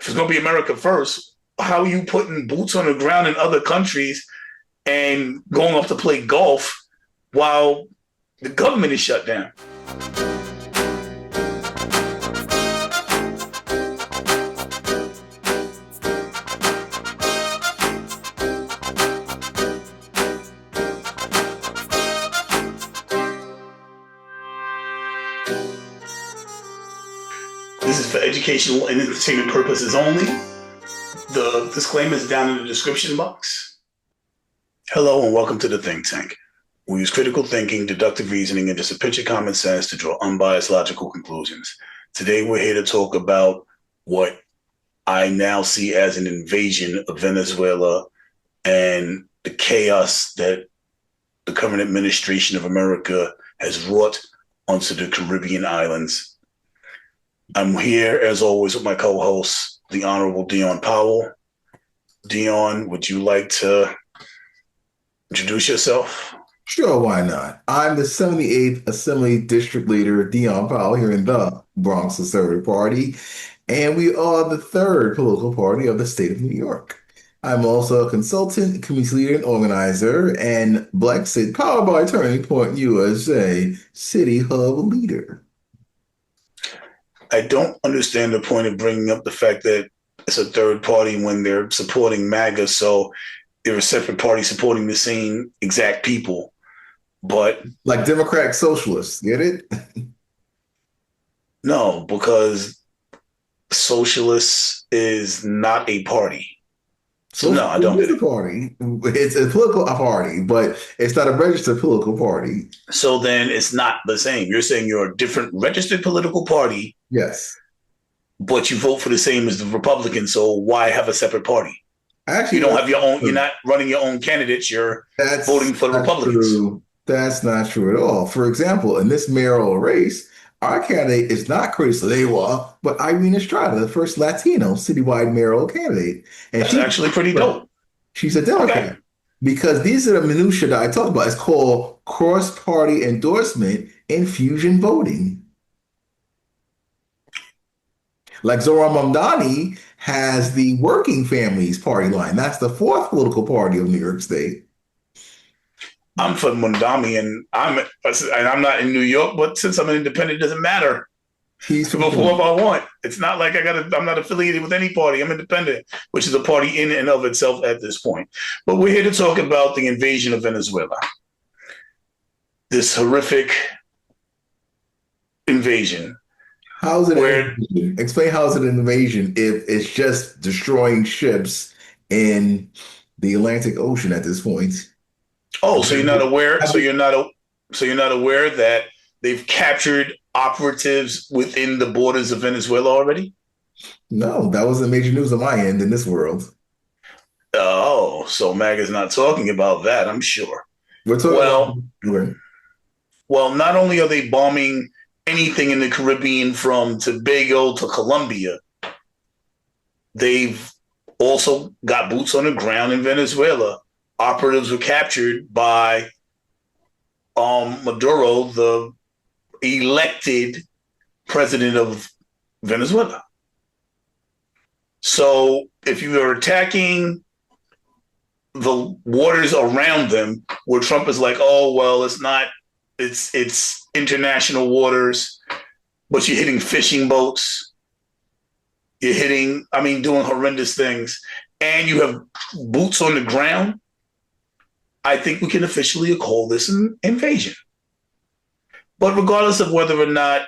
if it's going to be America first, how are you putting boots on the ground in other countries and going up to play golf while the government is shut down? This is for educational and entertainment purposes only. The disclaimer is down in the description box. Hello and welcome to the Think Tank. We use critical thinking, deductive reasoning, and just a pinch of common sense to draw unbiased logical conclusions. Today we're here to talk about what I now see as an invasion of Venezuela and the chaos that the current administration of America has wrought onto the Caribbean islands. I'm here, as always, with my co-host, the Honorable Dion Powell. Dion, would you like to introduce yourself? Sure, why not? I'm the 78th Assembly District Leader, Dion Powell, here in the Bronx Conservative Party, and we are the third political party of the state of New York. I'm also a consultant, community leader, and organizer, and Blexit, powered by Turning Point USA, City Hub leader. I don't understand the point of bringing up the fact that it's a third party when they're supporting MAGA, so they're a separate party supporting the same exact people. But like Democratic Socialists, get it? No, because socialists is not a party. So no, I don't get it. Party. It's a political party, but it's not a registered political party. So then it's not the same. You're saying you're a different registered political party. Yes. But you vote for the same as the Republicans, so why have a separate party? Actually, you don't have your own, you're not running your own candidates, you're voting for the Republicans. True. That's not true at all. For example, in this mayoral race, our candidate is not Chris Lewa, but Irene Estrada, the first Latino citywide mayoral candidate. And that's actually pretty dope. She's a Democrat. Okay. Because these are the minutiae that I talked about. It's called cross-party endorsement and fusion voting. Like Zohran Mamdani has the Working Families Party line. That's the fourth political party of New York State. I'm for Mamdani, and I'm not in New York, but since I'm an independent, it doesn't matter. He's to go for whoever I want. It's not like I'm not affiliated with any party. I'm independent, which is a party in and of itself at this point. But we're here to talk about the invasion of Venezuela. This horrific invasion. How's it an invasion? Explain how is it an invasion if it's just destroying ships in the Atlantic Ocean at this point? Oh, so you're not aware? So you're not aware that they've captured operatives within the borders of Venezuela already? No, that wasn't major news on my end in this world. Oh, so MAGA's not talking about that, I'm sure. We're talking well, not only are they bombing anything in the Caribbean from Tobago to Colombia, they've also got boots on the ground in Venezuela. Operatives were captured by Maduro, the elected president of Venezuela. So if you are attacking the waters around them, where Trump is like, oh, well, it's international waters, but you're hitting fishing boats, doing horrendous things, and you have boots on the ground, I think we can officially call this an invasion. But regardless of whether or not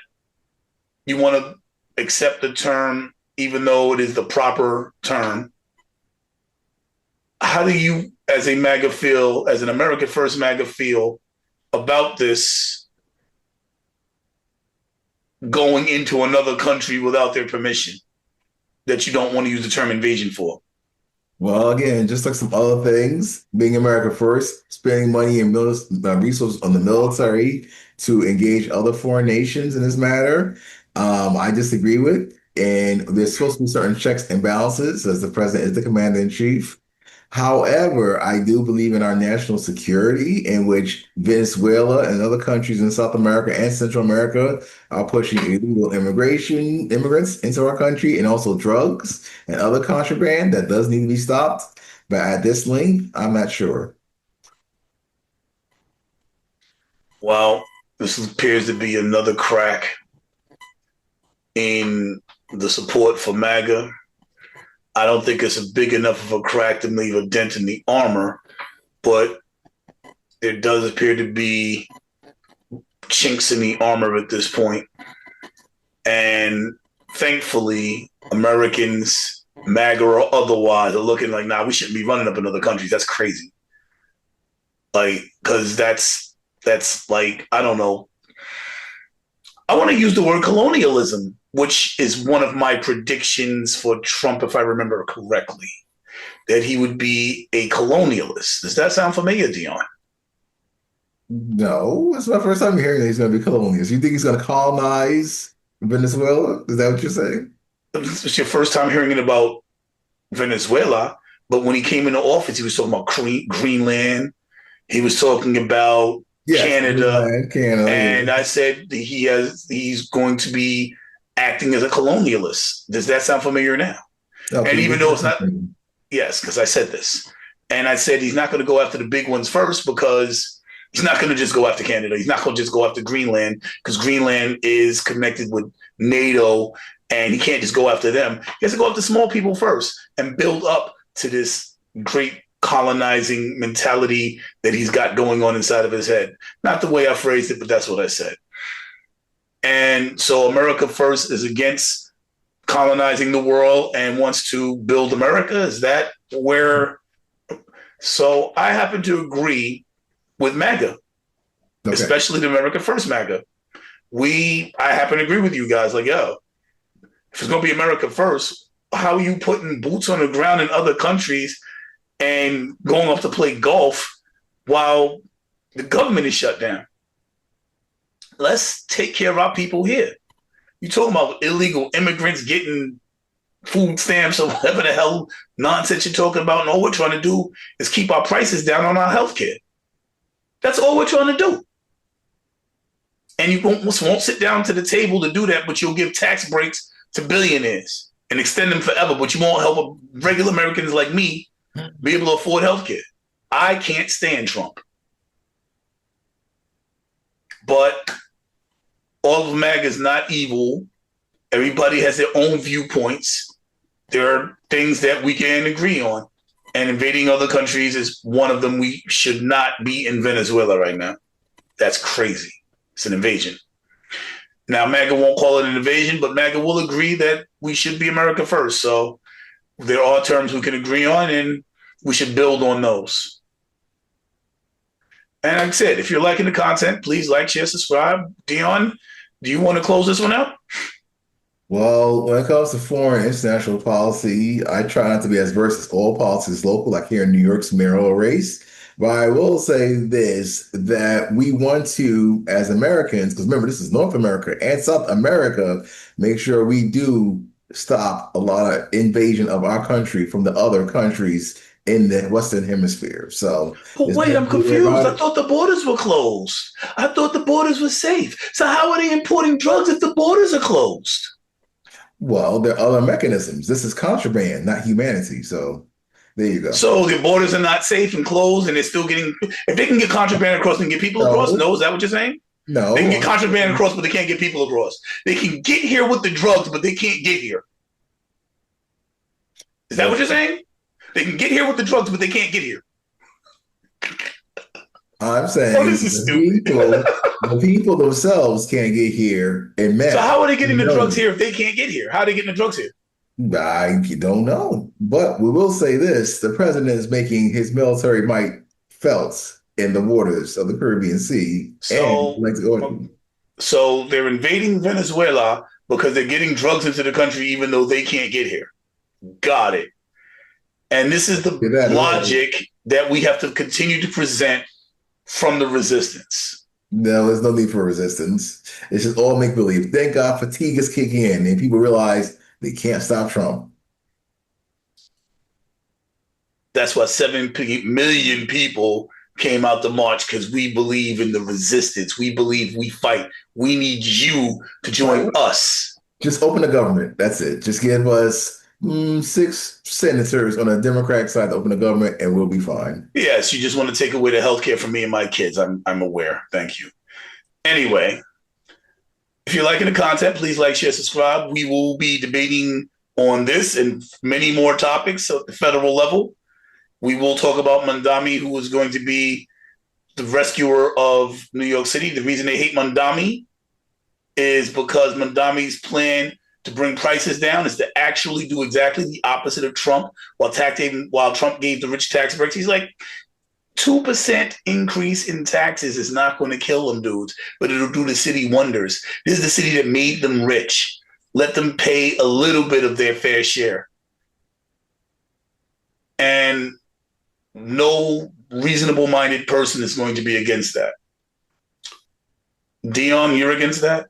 you want to accept the term, even though it is the proper term, how do you, as a MAGA feel, as an America First MAGA feel about this going into another country without their permission that you don't want to use the term invasion for? Well, again, just like some other things, being America first, spending money and resources on the military to engage other foreign nations in this matter, I disagree with. And there's supposed to be certain checks and balances, as the president is the commander in chief. However, I do believe in our national security, in which Venezuela and other countries in South America and Central America are pushing illegal immigrants into our country, and also drugs and other contraband that does need to be stopped. But at this length, I'm not sure. Well, this appears to be another crack in the support for MAGA. I don't think it's a big enough of a crack to leave a dent in the armor, but there does appear to be chinks in the armor at this point. And thankfully, Americans, MAGA or otherwise, are looking like, nah, we shouldn't be running up in other countries. That's crazy. Like, because that's like, I don't know. I want to use the word colonialism, which is one of my predictions for Trump, if I remember correctly, that he would be a colonialist. Does that sound familiar, Dion? No, it's my first time hearing that he's going to be colonialist. You think he's going to colonize Venezuela? Is that what you're saying? It's your first time hearing about Venezuela, but when he came into office, he was talking about Greenland. He was talking about Yes, Canada, Greenland, Canada, and yeah. I said he's going to be acting as a colonialist. Does that sound familiar now? And Okay, even though it's not, yes, because I said this, and I said he's not going to go after the big ones first because he's not going to just go after Canada. He's not going to just go after Greenland because Greenland is connected with NATO, and he can't just go after them. He has to go after small people first and build up to this great colonizing mentality that he's got going on inside of his head. Not the way I phrased it, but that's what I said. And so America First is against colonizing the world and wants to build America. Is that where? So I happen to agree with MAGA, Okay. especially the America First MAGA. I happen to agree with you guys. Like, yo, if it's going to be America First, how are you putting boots on the ground in other countries and going off to play golf while the government is shut down? Let's take care of our people here. You talking about illegal immigrants getting food stamps or whatever the hell nonsense you're talking about, and all we're trying to do is keep our prices down on our healthcare. That's all we're trying to do. And you won't sit down to the table to do that, but you'll give tax breaks to billionaires and extend them forever, but you won't help regular Americans like me be able to afford healthcare. I can't stand Trump. But all of MAGA is not evil. Everybody has their own viewpoints. There are things that we can agree on. And invading other countries is one of them. We should not be in Venezuela right now. That's crazy. It's an invasion. Now, MAGA won't call it an invasion, but MAGA will agree that we should be America First. So there are terms we can agree on, and we should build on those. And like I said, if you're liking the content, please like, share, subscribe. Dion, do you want to close this one out? Well, when it comes to foreign international policy, I try not to be as versed as all politics local, like here in New York's mayoral race. But I will say this, that we want to, as Americans, because remember, this is North America and South America, make sure we do stop a lot of invasion of our country from the other countries in the Western Hemisphere. So But wait, I'm confused. I thought the borders were closed. I thought the borders were safe. So how are they importing drugs if the borders are closed? well, there are other mechanisms. This is contraband, not humanity. So there you go. So the borders are not safe and closed, and they're still getting. If they can get contraband across and get people across, No, no, is that what you're saying? no. They can get contraband across, but they can't get people across. They can get here with the drugs, but they can't get here. Is that what you're saying? They can get here with the drugs, but they can't get here. I'm saying Oh, this is stupid. the people themselves can't get here in mass. So how are they getting the No. drugs here if they can't get here? How are they getting the drugs here? I don't know. But we will say this, the president is making his military might felt in the waters of the Caribbean Sea. So, so they're invading Venezuela because they're getting drugs into the country even though they can't get here. Got it. And this is the logic that we have to continue to present from the resistance. No, there's no need for resistance. It's just all make-believe. Thank God fatigue is kicking in and people realize they can't stop Trump. That's why 7 million people came out to march, because we believe in the resistance. We believe we fight. We need you to join us. Just open the government. That's it. Just give us 6 senators on the Democratic side to open the government, and we'll be fine. Yes, you just want to take away the health care from me and my kids. I'm aware. Thank you. Anyway, if you're liking the content, please like, share, subscribe. We will be debating on this and many more topics at the federal level. We will talk about Mandami, who is going to be the rescuer of New York City. The reason they hate Mandami is because Mandami's plan to bring prices down is to actually do exactly the opposite of Trump. While Trump gave the rich tax breaks, he's like, 2% increase in taxes is not going to kill them, dudes, but it'll do the city wonders. This is the city that made them rich. Let them pay a little bit of their fair share. And no reasonable-minded person is going to be against that. Dion, you're against that?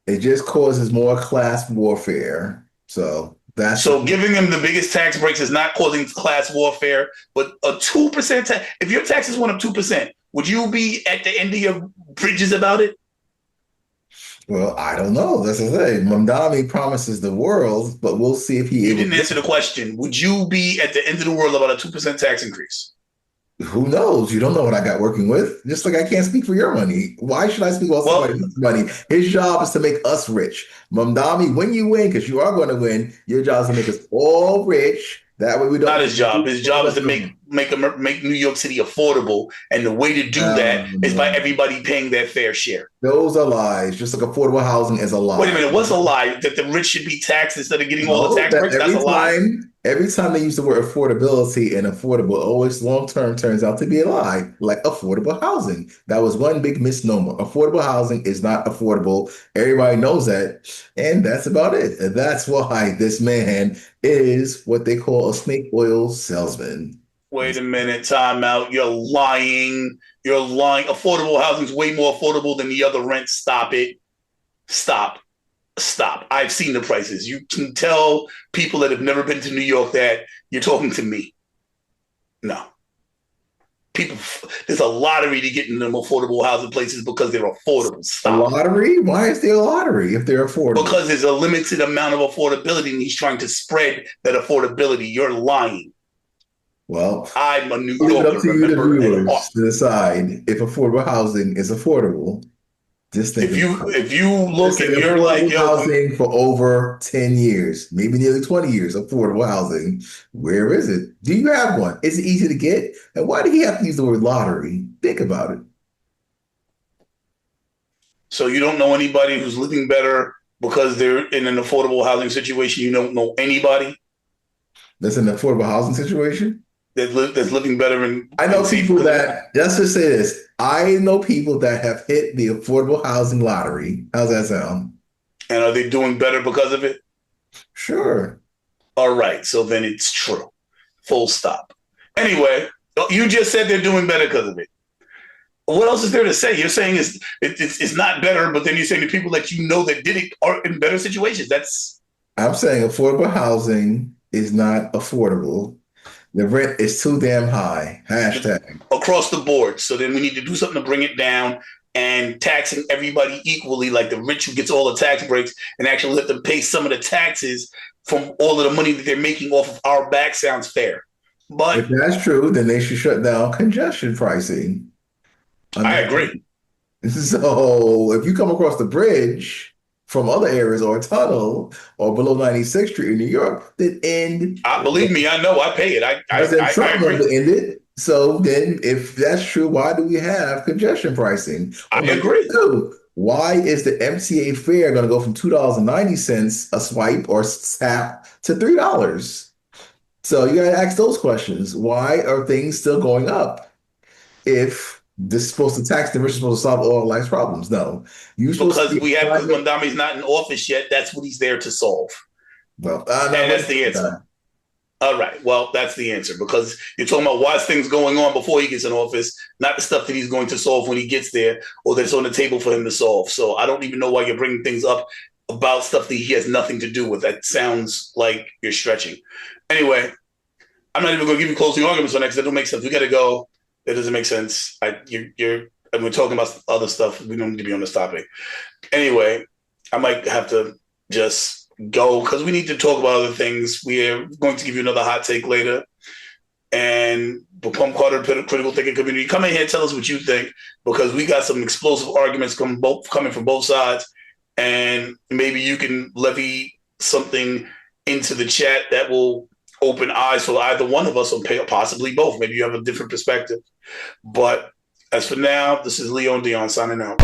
It just causes more class warfare. So giving them the biggest tax breaks is not causing class warfare, but a 2% tax. If your taxes went up 2%, would you be at the end of your bridges about it? Well, I don't know. That's the thing. Mandami promises the world, but we'll see if he. You didn't answer the question. Would you be at the end of the world about a 2% tax increase? Who knows? You don't know what I got working with. Just like I can't speak for your money. Why should I speak about somebody else's money? His job is to make us rich. Mamdami, when you win, because you are going to win, your job is to make us all rich. That way we don't. Not his job. His job is to make New York City affordable, and the way to do that is by everybody paying their fair share. Those are lies. Just like affordable housing is a lie. Wait a minute. What's a lie? That the rich should be taxed instead of getting all the tax breaks? That's a lie. Every time they use the word affordability and affordable, always long-term turns out to be a lie, like affordable housing. That was one big misnomer. Affordable housing is not affordable. Everybody knows that. And that's about it. And that's why this man is what they call a snake oil salesman. Wait a minute, time out. You're lying. You're lying. Affordable housing is way more affordable than the other rent. Stop it. Stop. I've seen the prices. You can tell people that have never been to New York that you're talking to me. No. People, there's a lottery to get in them affordable housing places because they're affordable. Stop. A lottery? Why is there a lottery if they're affordable? Because there's a limited amount of affordability and he's trying to spread that affordability. You're lying. Well, I'm a New Yorker. It's up to you, the viewers, to decide if affordable housing is affordable. Just think if you look and you're like, housing for over 10 years, maybe nearly 20 years, affordable housing, where is it? Do you have one? Is it easy to get? And why do you have to use the word lottery? Think about it. So you don't know anybody who's living better because they're in an affordable housing situation? You don't know anybody that's in an affordable housing situation? That's living better in. I know people that, let's just say this. I know people that have hit the affordable housing lottery. How's that sound? And are they doing better because of it? Sure. All right. So then it's true. Full stop. Anyway, you just said they're doing better because of it. What else is there to say? You're saying it's not better, but then you're saying the people that you know that did it are in better situations. I'm saying affordable housing is not affordable. The rent is too damn high. Hashtag. Across the board. So then we need to do something to bring it down, and taxing everybody equally, like the rich who gets all the tax breaks, and actually let them pay some of the taxes from all of the money that they're making off of our back sounds fair. But if that's true, then they should shut down congestion pricing. I agree. So if you come across the bridge from other areas or a tunnel or below 96th Street in New York, then end. Believe me, I know. I pay it. I agree. To end it. So then if that's true, why do we have congestion pricing? I agree. Why is the MTA fare going to go from $2.90 a swipe or tap to $3? So you got to ask those questions. Why are things still going up if this is supposed to tax the rich, is supposed to solve all life's problems? No. Because Mandami's not in office yet. That's what he's there to solve. Well, and that's the answer. All right. Well, that's the answer, because you're talking about why things going on before he gets in office, not the stuff that he's going to solve when he gets there or that's on the table for him to solve. So I don't even know why you're bringing things up about stuff that he has nothing to do with. That sounds like you're stretching. Anyway, I'm not even going to give you closing arguments on that because that don't make sense. We got to go. That doesn't make sense. And we're talking about other stuff. We don't need to be on this topic. Anyway, I might have to just go because we need to talk about other things. We're going to give you another hot take later and become part of the critical thinking community. Come in here and tell us what you think because we got some explosive arguments coming from both sides. And maybe you can levy something into the chat that will open eyes for either one of us or possibly both. Maybe you have a different perspective. But as for now, this is Leonard and Dion signing out.